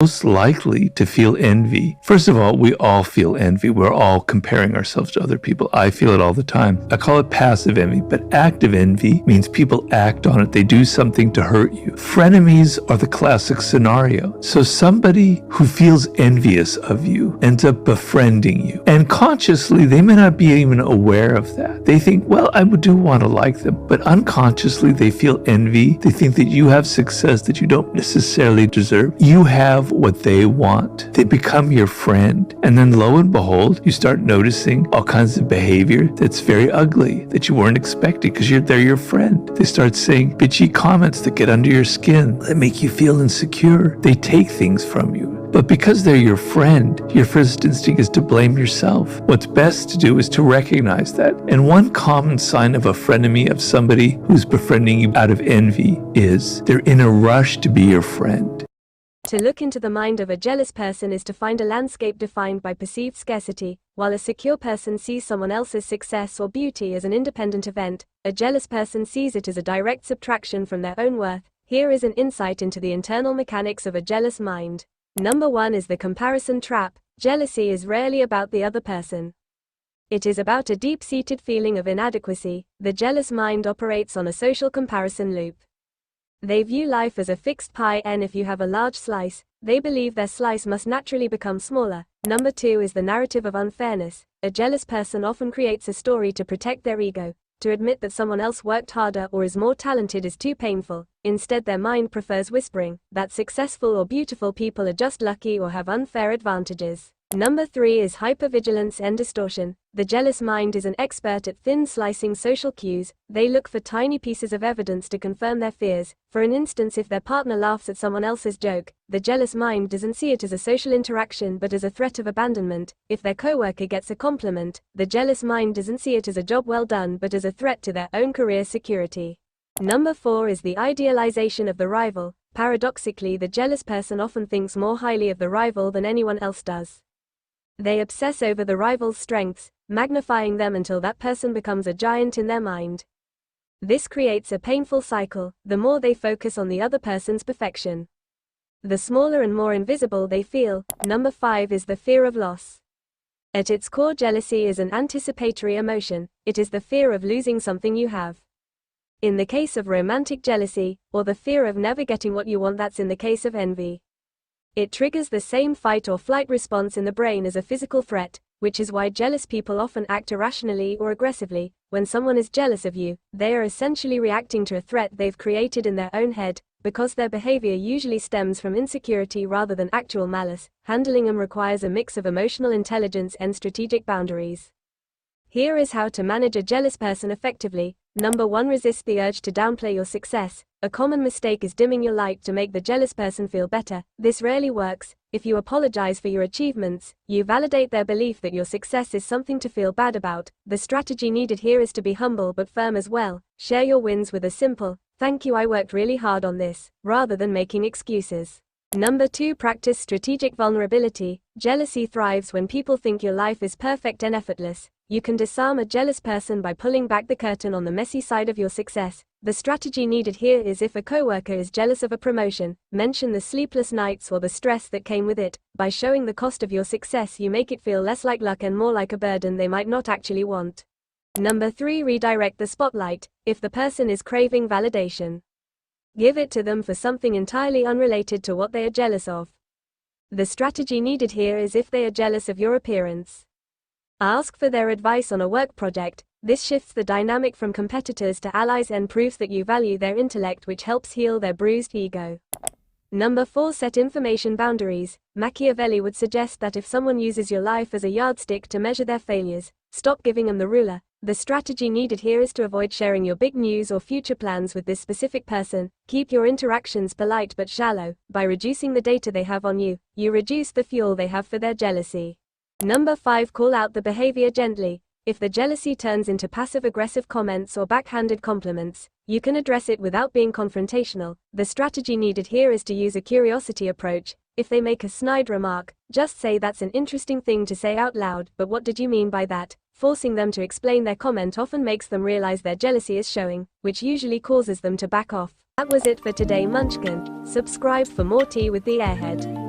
most likely to feel envy. First of all, we all feel envy. We're all comparing ourselves to other people. I feel it all the time. I call it passive envy, but active envy means people act on it. They do something to hurt you. Frenemies are the classic scenario. So somebody who feels envious of you ends up befriending you. And consciously, they may not be even aware of that. They think, well, I do want to like them. But unconsciously, they feel envy. They think that you have success that you don't necessarily deserve. You have what they want. They become your friend. And then lo and behold, you start noticing all kinds of behavior that's very ugly that you weren't expecting because they're your friend. They start saying bitchy comments that get under your skin, that make you feel insecure. They take things from you. But because they're your friend, your first instinct is to blame yourself. What's best to do is to recognize that. And one common sign of a frenemy, of somebody who's befriending you out of envy, is they're in a rush to be your friend. To look into the mind of a jealous person is to find a landscape defined by perceived scarcity. While a secure person sees someone else's success or beauty as an independent event, a jealous person sees it as a direct subtraction from their own worth. Here is an insight into the internal mechanics of a jealous mind. Number 1 is the comparison trap. Jealousy is rarely about the other person. It is about a deep-seated feeling of inadequacy. The jealous mind operates on a social comparison loop. They view life as a fixed pie, and if you have a large slice, they believe their slice must naturally become smaller. Number 2 is the narrative of unfairness. A jealous person often creates a story to protect their ego. To admit that someone else worked harder or is more talented is too painful. Instead, their mind prefers whispering that successful or beautiful people are just lucky or have unfair advantages. Number 3 is hypervigilance and distortion. The jealous mind is an expert at thin-slicing social cues. They look for tiny pieces of evidence to confirm their fears. For an instance, if their partner laughs at someone else's joke, the jealous mind doesn't see it as a social interaction but as a threat of abandonment. If their coworker gets a compliment, the jealous mind doesn't see it as a job well done but as a threat to their own career security. Number 4 is the idealization of the rival. Paradoxically, the jealous person often thinks more highly of the rival than anyone else does. They obsess over the rival's strengths, magnifying them until that person becomes a giant in their mind. This creates a painful cycle. The more they focus on the other person's perfection, the smaller and more invisible they feel. Number 5 is the fear of loss. At its core, jealousy is an anticipatory emotion. It is the fear of losing something you have. In the case of romantic jealousy, or the fear of never getting what you want, that's in the case of envy. It triggers the same fight or flight response in the brain as a physical threat, which is why jealous people often act irrationally or aggressively. When someone is jealous of you, they are essentially reacting to a threat they've created in their own head. Because their behavior usually stems from insecurity rather than actual malice, handling them requires a mix of emotional intelligence and strategic boundaries. Here is how to manage a jealous person effectively. Number 1, resist the urge to downplay your success. A common mistake is dimming your light to make the jealous person feel better. This rarely works. If you apologize for your achievements, you validate their belief that your success is something to feel bad about. The strategy needed here is to be humble but firm as well. Share your wins with a simple, "Thank you, I worked really hard on this," rather than making excuses. Number 2, practice strategic vulnerability. Jealousy thrives when people think your life is perfect and effortless. You can disarm a jealous person by pulling back the curtain on the messy side of your success. The strategy needed here is, if a coworker is jealous of a promotion, mention the sleepless nights or the stress that came with it. By showing the cost of your success, you make it feel less like luck and more like a burden they might not actually want. Number 3, redirect the spotlight. If the person is craving validation, give it to them for something entirely unrelated to what they are jealous of. The strategy needed here is, if they are jealous of your appearance, ask for their advice on a work project. This shifts the dynamic from competitors to allies and proves that you value their intellect, which helps heal their bruised ego. Number 4, set information boundaries. Machiavelli would suggest that if someone uses your life as a yardstick to measure their failures, stop giving them the ruler. The strategy needed here is to avoid sharing your big news or future plans with this specific person. Keep your interactions polite but shallow. By reducing the data they have on you, you reduce the fuel they have for their jealousy. Number 5, call out the behavior gently. If the jealousy turns into passive-aggressive comments or backhanded compliments, you can address it without being confrontational. The strategy needed here is to use a curiosity approach. If they make a snide remark, just say, "That's an interesting thing to say out loud, but what did you mean by that?" Forcing them to explain their comment often makes them realize their jealousy is showing, which usually causes them to back off. That was it for today, Munchkin. Subscribe for more Tea with the Airhead.